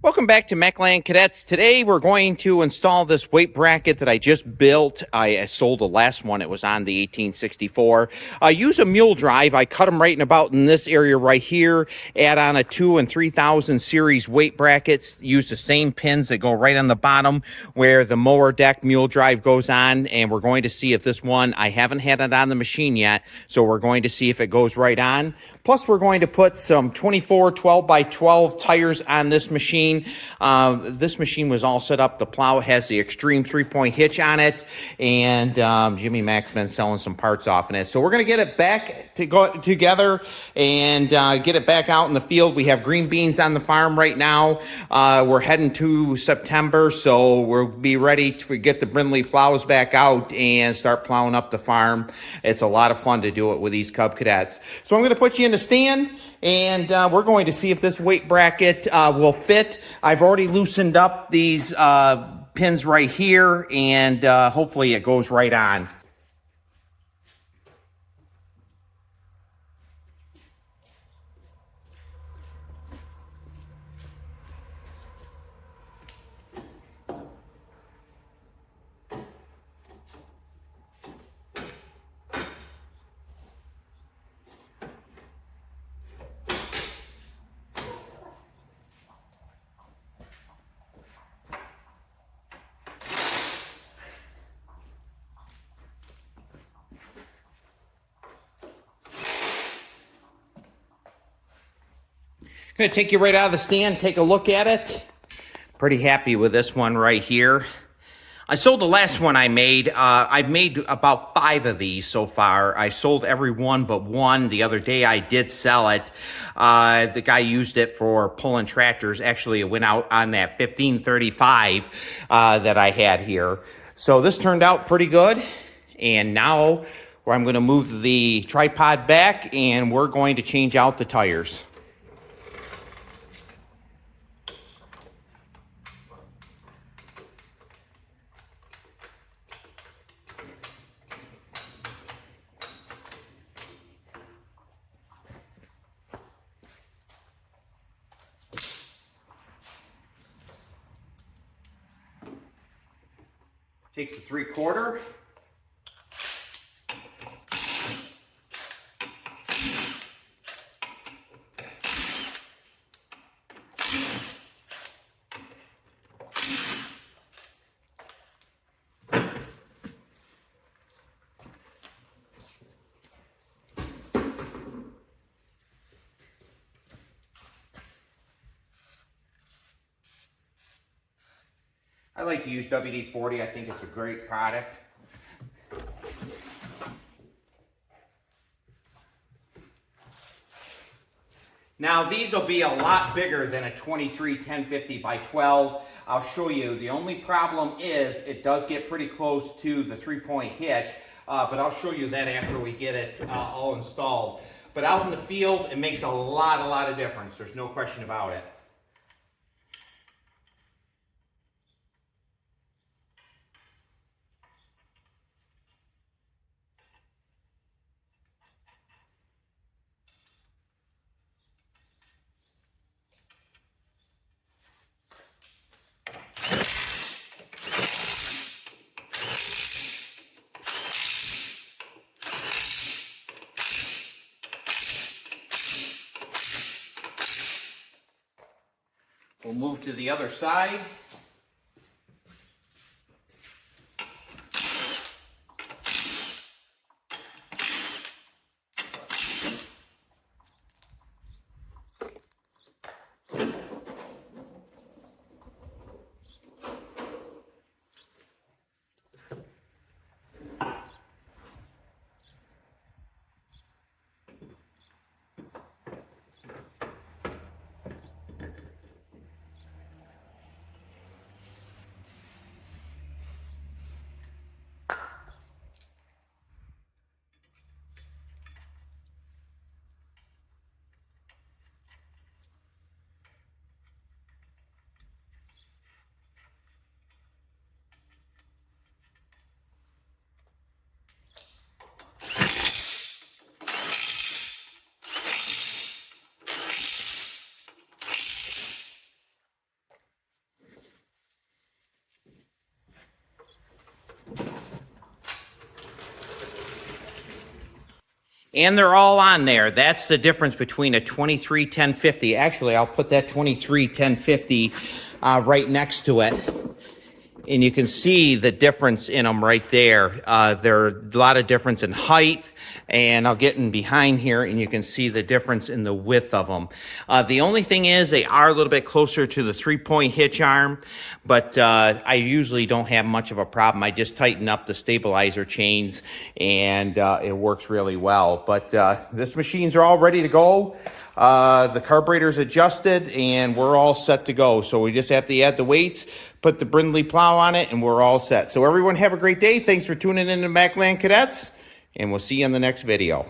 Welcome back to Mechland Cadets. Today we're going to install this weight bracket that I just built. I sold the last one. It was on the 1864. I use a mule drive. I cut them right in this area right here. Add on a 2 and 3000 series weight brackets. Use the same pins that go right on the bottom where the mower deck mule drive goes on. And we're going to see if this one, I haven't had it on the machine yet, so we're going to see if it goes right on. Plus we're going to put some 24 12 by 12 tires on this machine. This machine was all set up. The Plow has the extreme 3-point hitch on it, and Jimmy Mac's been selling some parts off in it. So we're going to get it back to go together and get it back out in the field. We have green beans on the farm right now. We're heading to September, so we'll be ready to get the Brindley plows back out and start plowing up the farm. It's a lot of fun to do it with these Cub Cadets. So I'm going to put you in the stand, and we're going to see if this weight bracket will fit. I've already loosened up these pins right here, and hopefully it goes right on. I'm going to take you right out of the stand, take a look at it. Pretty happy with this one right here. I sold the last one I made. I've made about 5 of these so far. I sold every one but one. The other day I did sell it. The guy used it for pulling tractors. Actually, it went out on that 1535 that I had here. So this turned out pretty good. And now I'm going to move the tripod back and we're going to change out the tires. Takes a 3/4. I like to use WD-40. I think it's a great product. Now these will be a lot bigger than a 23 1050 by 12. I'll show you. The only problem is it does get pretty close to the 3-point hitch, but I'll show you that after we get it all installed. But out in the field, it makes a lot of difference. There's no question about it. We'll move to the other side. and they're all on there. That's the difference between a 23 1050. Actually, I'll put that 23 1050 right next to it. And you can see the difference in them right there. There are a lot of difference in height, and I'll get in behind here and you can see the difference in the width of them. The only thing is they are a little bit closer to the 3-point hitch arm, but I usually don't have much of a problem. I just tighten up the stabilizer chains and it works really well. But this machines are all ready to go. The carburetor's adjusted and we're all set to go. So we just have to add the weights, put the Brindley plow on it, and we're all set. So everyone have a great day. Thanks for tuning in to Macland Cadets, and we'll see you in the next video.